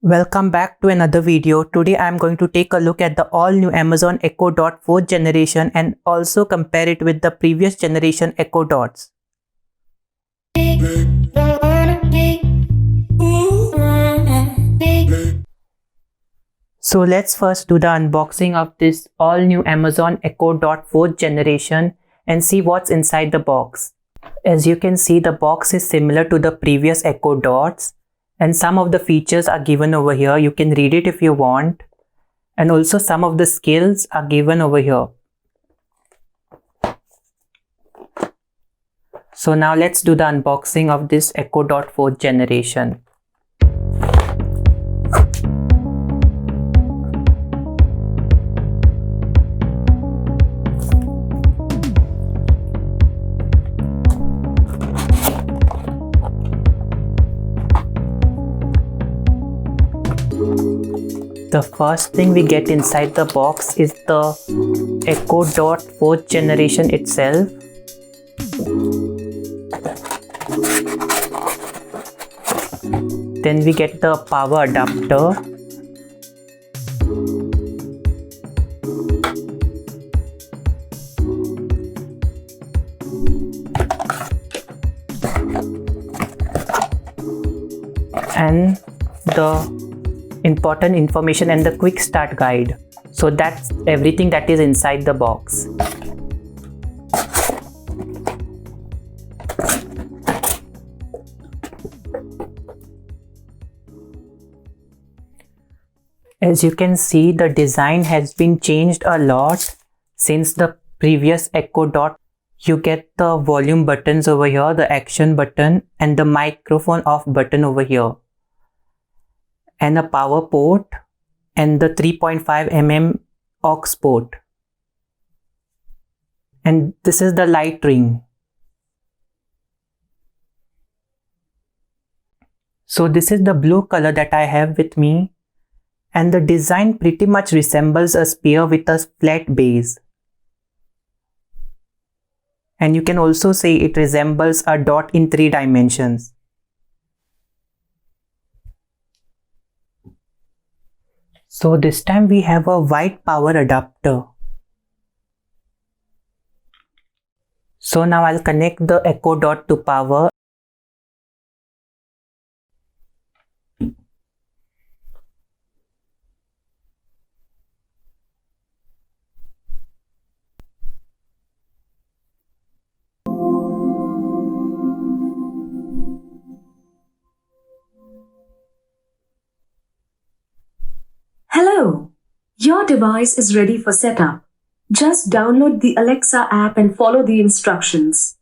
Welcome back to another video. Today I am going to take a look at the all new Amazon Echo Dot 4th generation and also compare it with the previous generation Echo Dots. So let's first do the unboxing of this all new Amazon Echo Dot 4th generation and see what's inside the box. As you can see, the box is similar to the previous Echo Dots. And some of the features are given over here. You can read it if you want. And also some of the skills are given over here. So now let's do the unboxing of this Echo Dot 4th generation. The first thing we get inside the box is the Echo Dot 4th generation itself. Then we get the power adapter. And the important information and the quick start guide. So that's everything that is inside the box. As you can see, the design has been changed a lot since the previous Echo Dot. You get the volume buttons over here, the action button and the microphone off button over here, and a power port and the 3.5mm aux port. And this is the light ring. So this is the blue color that I have with me, and the design pretty much resembles a sphere with a flat base. And you can also say it resembles a dot in 3 dimensions. So this time we have a white power adapter. So now I'll connect the Echo Dot to power. Hello, your device is ready for setup. Just download the Alexa app and follow the instructions.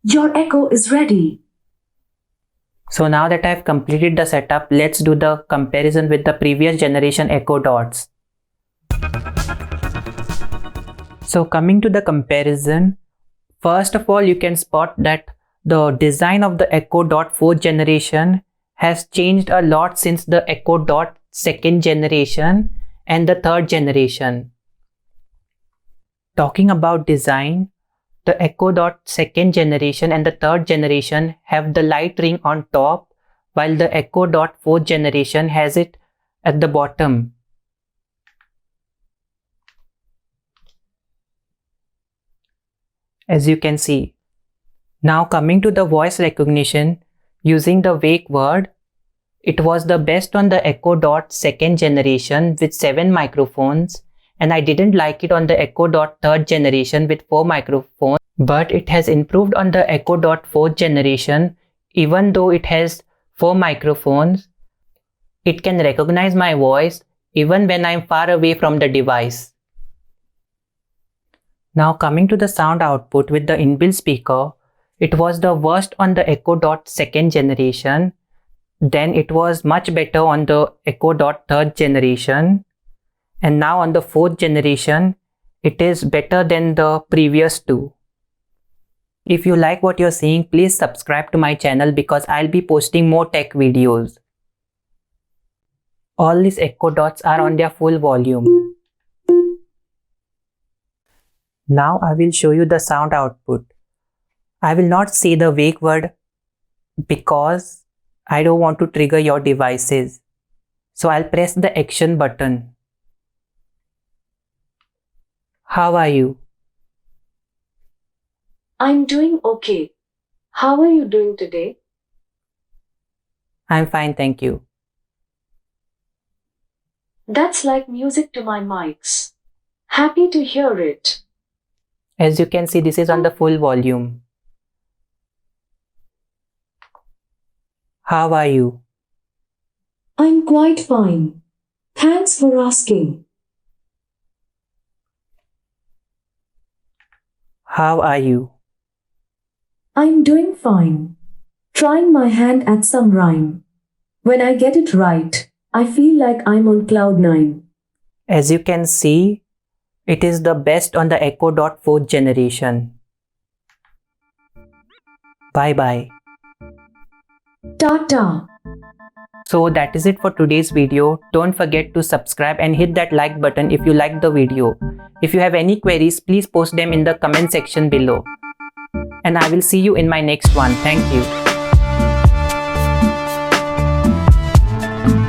Your Echo is ready. So now that I've completed the setup, let's do the comparison with the previous generation Echo Dots. So coming to the comparison, first of all, you can spot that the design of the Echo Dot 4th generation has changed a lot since the Echo Dot 2nd generation and the 3rd generation. Talking about design, the Echo Dot 2nd generation and the 3rd generation have the light ring on top, while the Echo Dot 4th generation has it at the bottom. As you can see. Now coming to the voice recognition, using the wake word, it was the best on the Echo Dot 2nd generation with 7 microphones, and I didn't like it on the Echo Dot 3rd generation with 4 microphones, but it has improved on the Echo Dot 4th generation. Even though it has 4 microphones, it can recognize my voice even when I'm far away from the device. Now coming to the sound output with the inbuilt speaker, it was the worst on the Echo Dot 2nd generation. Then it was much better on the Echo Dot 3rd generation. And now on the 4th generation, it is better than the previous two. If you like what you're seeing, please subscribe to my channel because I'll be posting more tech videos. All these Echo Dots are on their full volume. Now I will show you the sound output. I will not say the wake word because I don't want to trigger your devices. So I'll press the action button. How are you? I'm doing okay. How are you doing today? I'm fine, thank you. That's like music to my mics. Happy to hear it. As you can see, this is on the full volume. How are you? I'm quite fine. Thanks for asking. How are you? I'm doing fine. Trying my hand at some rhyme. When I get it right, I feel like I'm on cloud 9. As you can see, it is the best on the Echo Dot 4th generation. Bye bye. Ta-ta. So that is it for today's video. Don't forget to subscribe and hit that like button if you liked the video. If you have any queries, please post them in the comment section below. And I will see you in my next one. Thank you.